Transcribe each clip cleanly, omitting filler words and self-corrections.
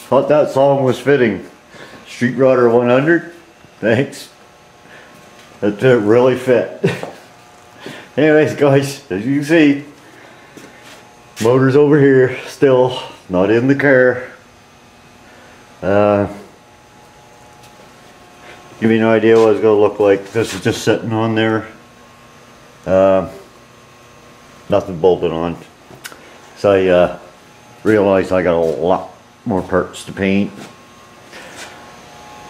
Thought that song was fitting. Street Rodder 100. Thanks. That really fit. Anyways, guys, as you can see, motor's over here still, not in the car. Give you an idea what it's gonna look like. This is just sitting on there. Nothing bolted on. So I realized I got a lot more parts to paint.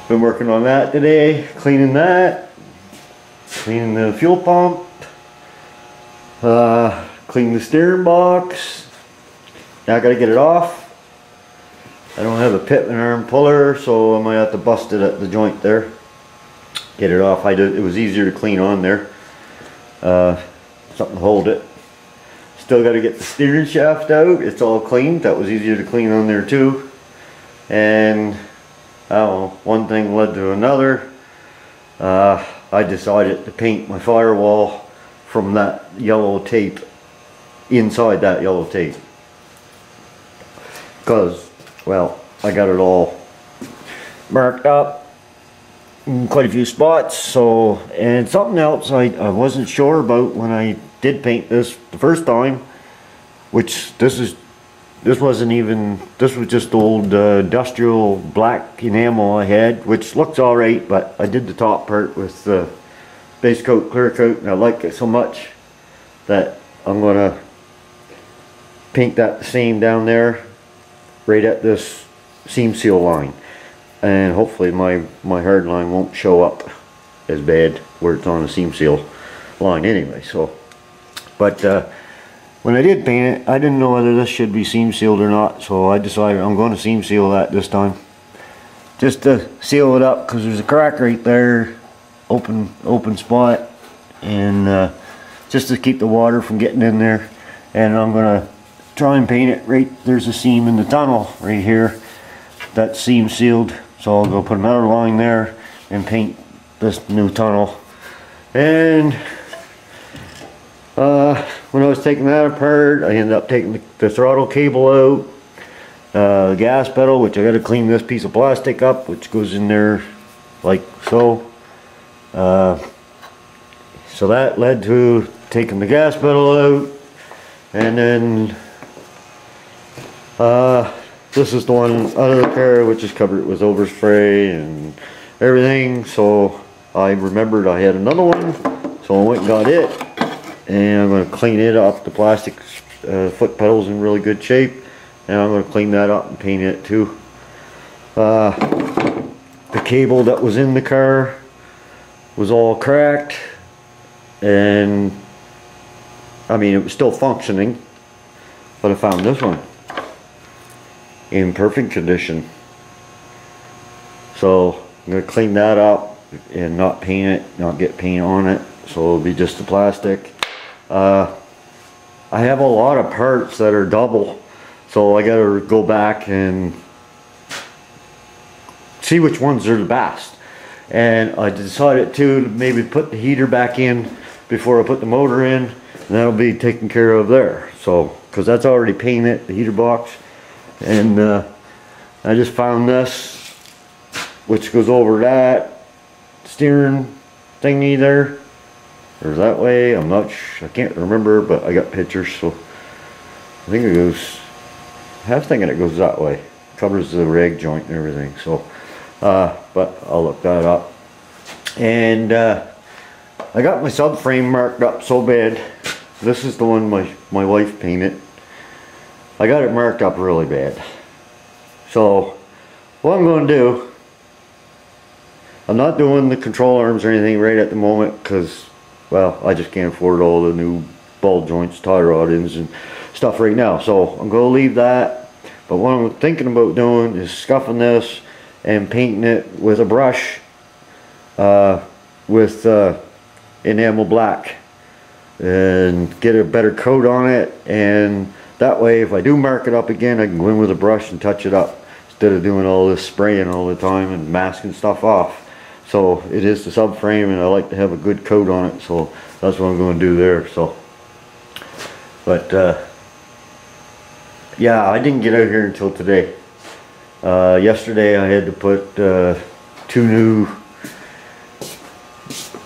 Been working on that today, cleaning that, cleaning the fuel pump, cleaning the steering box. Now I gotta get it off. I don't have a Pitman arm puller, so I might have to bust it at the joint there. Get it off. It was easier to clean on there. Something to hold it. Still got to get the steering shaft out. It's all clean. That was easier to clean on there too. And I don't know, one thing led to another. I decided to paint my firewall from that yellow tape, inside that yellow tape. Because, well, I got it all marked up in quite a few spots. So, and something else I wasn't sure about when I did paint this the first time, which this wasn't even, this was just old industrial black enamel I had, which looks alright, but I did the top part with the base coat, clear coat, and I like it so much that I'm gonna paint that the same down there, right at this seam seal line, and hopefully my hard line won't show up as bad where it's on a seam seal line anyway. So, but when I did paint it, I didn't know whether this should be seam sealed or not, so I decided I'm going to seam seal that this time, just to seal it up, because there's a crack right there, open spot, and just to keep the water from getting in there. And I'm going to try and paint it right, there's a seam in the tunnel right here that's seam sealed, so I'll go put another line there and paint this new tunnel. And when I was taking that apart, I ended up taking the throttle cable out, the gas pedal, which I got to clean this piece of plastic up, which goes in there like so. So that led to taking the gas pedal out, and then this is the one out of the car, which is covered with overspray and everything. So I remembered I had another one, so I went and got it, and I'm going to clean it up. The plastic foot pedal's in really good shape, and I'm going to clean that up and paint it too. The cable that was in the car was all cracked, and I mean, it was still functioning, but I found this one in perfect condition. So I'm going to clean that up and not paint it, not get paint on it, so it'll be just the plastic. I have a lot of parts that are double, so I got to go back and see which ones are the best. And I decided to maybe put the heater back in before I put the motor in, and that'll be taken care of there. So, because that's already painted, the heater box. And I just found this, which goes over that steering thingy there, or that way. I'm not sure, I can't remember, but I got pictures, so I think it goes, I have thinking it goes that way. Covers the rag joint and everything. So but I'll look that up. And I got my subframe marked up so bad. This is the one my wife painted. I got it marked up really bad. So what I'm going to do, I'm not doing the control arms or anything right at the moment, because, well, I just can't afford all the new ball joints, tie rod ends and stuff right now. So I'm going to leave that. But what I'm thinking about doing is scuffing this and painting it with a brush with enamel black and get a better coat on it, and that way if I do mark it up again, I can go in with a brush and touch it up instead of doing all this spraying all the time and masking stuff off. So it is the subframe, and I like to have a good coat on it, so that's what I'm going to do there. So, but yeah, I didn't get out here until today. Yesterday I had to put 2 new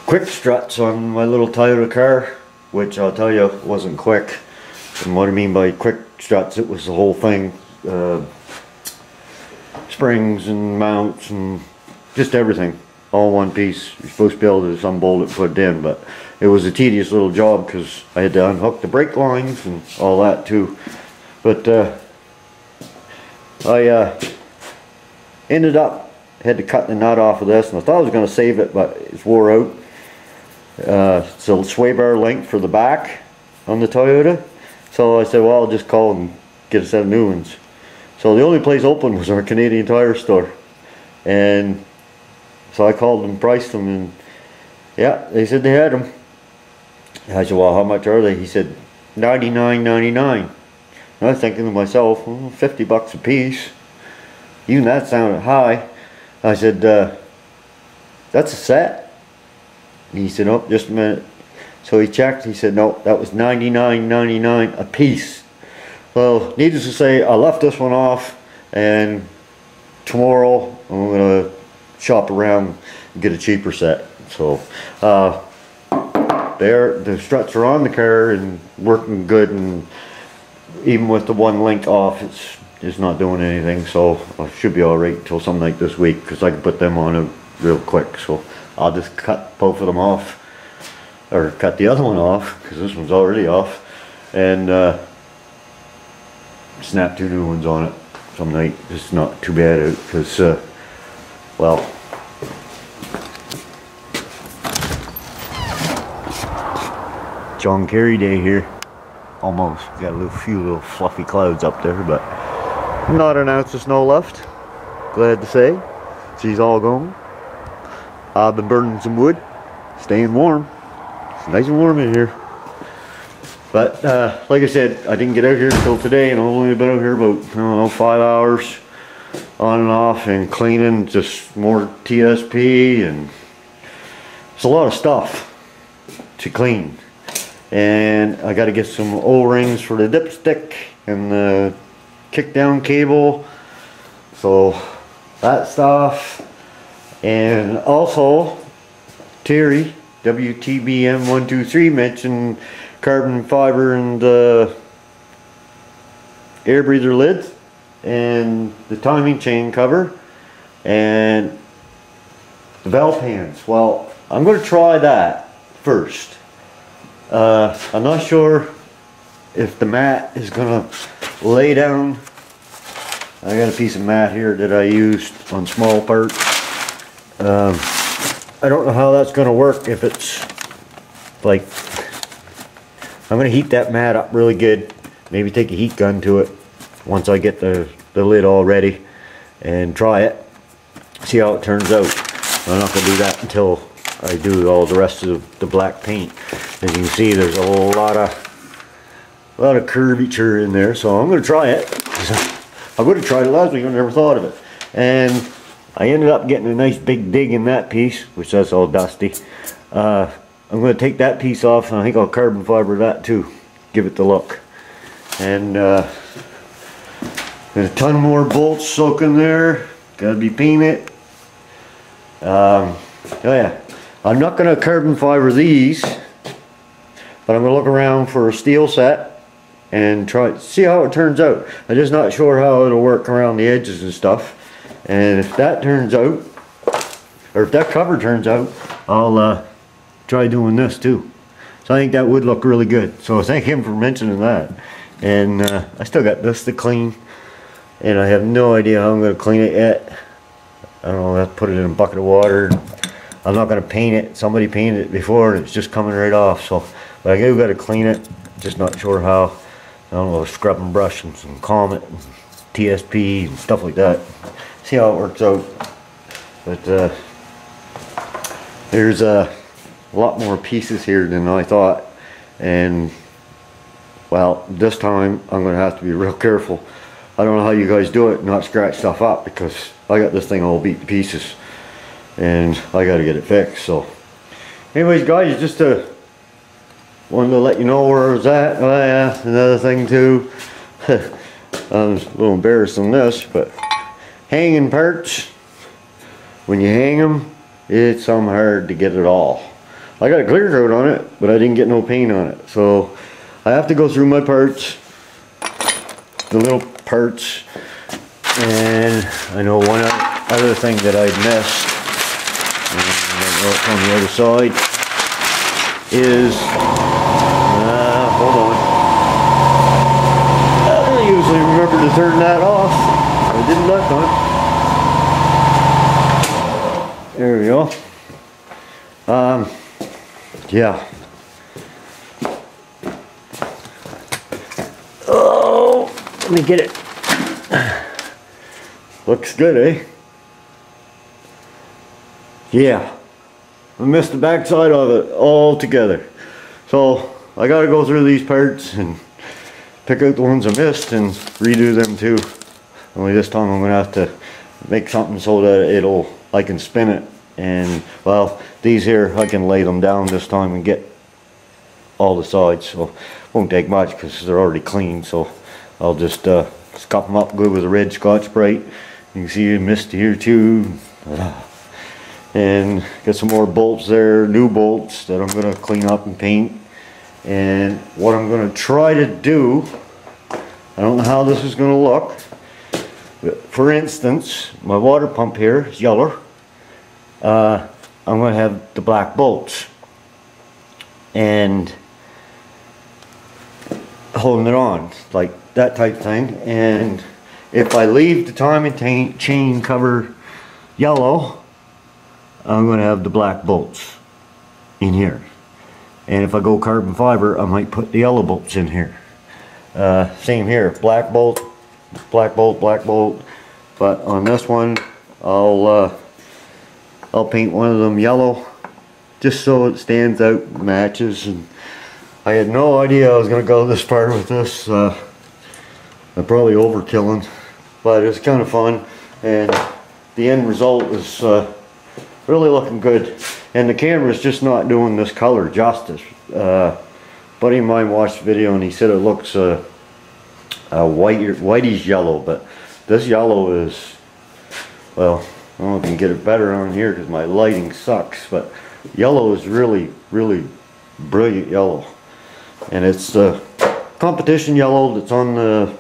quick struts on my little Toyota car, which I'll tell you wasn't quick. And what I mean by quick struts, it was the whole thing, springs and mounts and just everything, all one piece. You're supposed to be able to just unbolt it and put it in, but it was a tedious little job because I had to unhook the brake lines and all that too. But I ended up, had to cut the nut off of this, and I thought I was going to save it, but it's wore out. It's a sway bar length for the back on the Toyota, so I said, well, I'll just call and get a set of new ones. So the only place open was our Canadian Tire store, and so I called and priced them, and yeah, they said they had them. I said, well, how much are they? He said $99.99. I was thinking to myself, well, 50 bucks a piece. Even that sounded high. I said, that's a set? He said, oh, just a minute. So he checked, he said, no, that was $99.99 a piece. Well, needless to say, I left this one off, and tomorrow I'm going to shop around and get a cheaper set. So, the struts are on the car and working good, and even with the one link off, it's not doing anything, so I should be alright until some night this week, because I can put them on real quick. So I'll just cut both of them off, or cut the other one off, because this one's already off, and snap 2 new ones on it some night. It's not too bad out, because well, John Kerry Day here. Almost. Got a few little fluffy clouds up there, but not an ounce of snow left. Glad to say. She's all gone. I've been burning some wood, staying warm. It's nice and warm in here. But like I said, I didn't get out here until today, and I've only been out here about, I don't know, 5 hours on and off, and cleaning, just more TSP, and it's a lot of stuff to clean. And I got to get some O-rings for the dipstick and the kick down cable, so that stuff. And also Terry WTBM123 mentioned carbon fiber and the air breather lids and the timing chain cover and the valve pans. Well, I'm going to try that first. I'm not sure if the mat is gonna lay down. I got a piece of mat here that I used on small parts. I don't know how that's gonna work. If it's like, I'm gonna heat that mat up really good, maybe take a heat gun to it once I get the lid all ready, and try it, see how it turns out. I'm not gonna do that until I do all the rest of the black paint. As you can see, there's a lot of curvature in there, so I'm going to try it. I would have tried it last week, I never thought of it. And I ended up getting a nice big dig in that piece, which that's all dusty. I'm going to take that piece off, and I think I'll carbon fiber that too, give it the look. And there's a ton more bolts soaking there, got to be painted. Oh yeah, I'm not going to carbon fiber these, but I'm going to look around for a steel set and try see how it turns out. I'm just not sure how it'll work around the edges and stuff. And if that turns out, or if that cover turns out, I'll try doing this too. So I think that would look really good. So thank him for mentioning that. And I still got this to clean, and I have no idea how I'm going to clean it yet. I don't know, I have to put it in a bucket of water. I'm not going to paint it. Somebody painted it before, and it's just coming right off. So, but I do got to clean it. Just not sure how. I don't know, scrub and brush and some Comet and TSP and stuff like that. See how it works out. But there's a lot more pieces here than I thought, and well, this time I'm gonna have to be real careful. I don't know how you guys do it, not scratch stuff up, because I got this thing all beat to pieces and I gotta get it fixed. So anyways guys, just wanted to let you know where I was at. Oh yeah, another thing too. I was a little embarrassed on this, but hanging parts, when you hang them, it's hard to get it all. I got a clear coat on it, but I didn't get no paint on it, so I have to go through my parts, the little parts. And I know one other thing that I missed, on the other side, is hold on, I usually remember to turn that off. I didn't that time. There we go. Yeah. Oh, let me get it. Looks good, eh? Yeah. I missed the back side of it altogether. So I gotta go through these parts and pick out the ones I missed and redo them too. Only this time I'm gonna have to make something so that I can spin it. And well, these here I can lay them down this time and get all the sides, so it won't take much because they're already clean. So I'll just scuff them up good with a red Scotch-Brite. You can see I missed here too. And got some more bolts there, new bolts that I'm gonna clean up and paint. And what I'm gonna try to do, I don't know how this is gonna look, but for instance, my water pump here is yellow. I'm going to have the black bolts and holding it on, like that type thing. And if I leave the timing chain cover yellow, I'm going to have the black bolts in here. And if I go carbon fiber, I might put the yellow bolts in here. Same here, black bolt, black bolt, black bolt. But on this one, I'll paint one of them yellow just so it stands out, matches. And I had no idea I was going to go this far with this. I'm probably overkilling, but it's kind of fun, and the end result is really looking good. And the camera's just not doing this color justice. Buddy of mine watched the video and he said it looks whitish yellow, but this yellow is, well, I don't know if you can get it better on here because my lighting sucks, but yellow is really, really brilliant yellow. And it's the competition yellow that's on the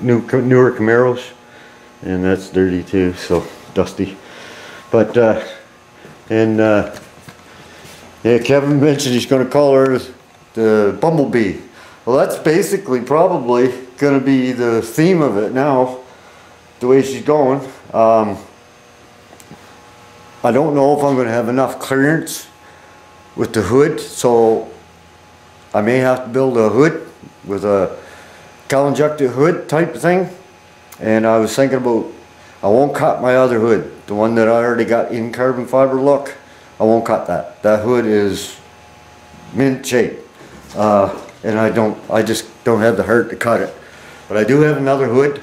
newer Camaros, and that's dirty too, so dusty. But yeah, Kevin mentioned he's going to call her the Bumblebee. Well, that's basically probably going to be the theme of it now, the way she's going. I don't know if I'm going to have enough clearance with the hood, so I may have to build a hood with a cowl injected hood type of thing. And I was thinking about, I won't cut my other hood, the one that I already got in carbon fiber look. I won't cut that. That hood is mint shape, and I just don't have the heart to cut it. But I do have another hood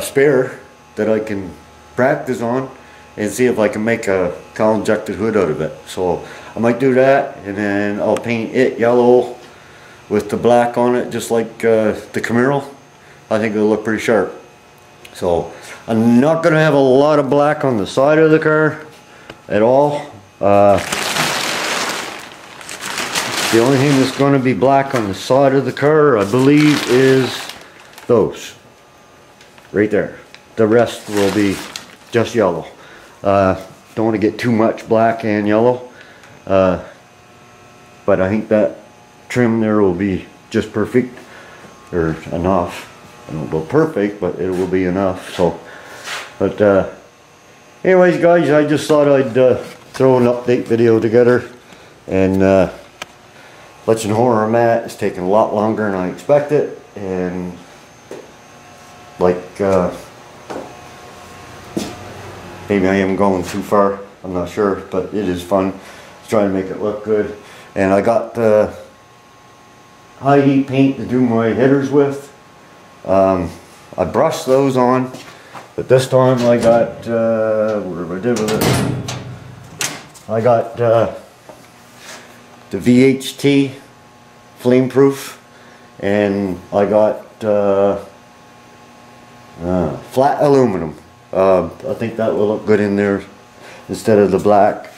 spare that I can practice on and see if I can make a cowl injected hood out of it. So I might do that, and then I'll paint it yellow with the black on it, just like the Camaro. I think it'll look pretty sharp. So I'm not going to have a lot of black on the side of the car at all. The only thing that's going to be black on the side of the car, I believe, is those right there. The rest will be just yellow. Don't want to get too much black and yellow, but I think that trim there will be just perfect, or enough. I don't know about perfect, but it will be enough. So, but anyways guys, I just thought I'd throw an update video together and let you know where I'm at. It's taking a lot longer than I expected, and like maybe I am going too far, I'm not sure, but it is fun trying to make it look good. And I got high heat paint to do my headers with. I brushed those on, but this time I got, whatever I did with it, I got the VHT flame proof, and I got flat aluminum. I think that will look good in there instead of the black,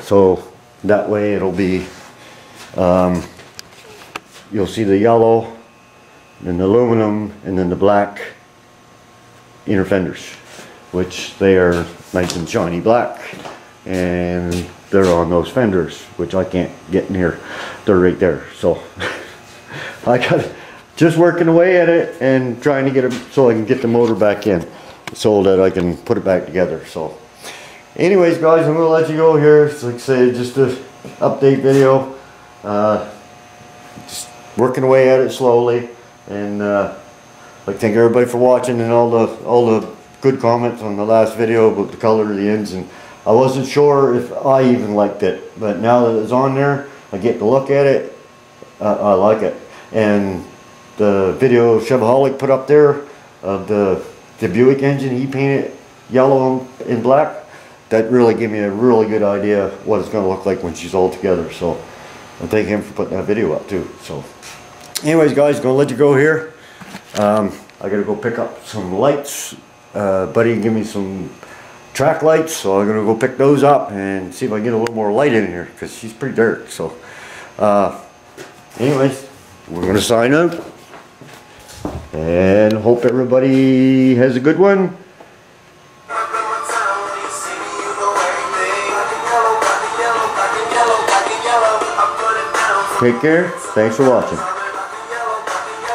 so that way it'll be, you'll see the yellow, then the aluminum, and then the black inner fenders, which they are nice and shiny black, and they're on those fenders, which I can't get near. They're right there, so I got just working away at it and trying to get it so I can get the motor back in so that I can put it back together. So anyways, guys, I'm gonna let you go here. It's like I said, just an update video, just working away at it slowly. And I'd like to thank everybody for watching, and all the good comments on the last video about the color of the ends. And I wasn't sure if I even liked it, but now that it's on there, I get to look at it. I like it. And the video Chevaholic put up there of the Buick engine, he painted yellow and black. That really gave me a really good idea what it's going to look like when she's all together. So I thank him for putting that video up too. So anyways, guys, gonna let you go here. I gotta go pick up some lights. Buddy gave me some track lights, so I'm gonna go pick those up and see if I can get a little more light in here, because she's pretty dark. So anyways, we're gonna sign out and hope everybody has a good one. Take care. Thanks for watching.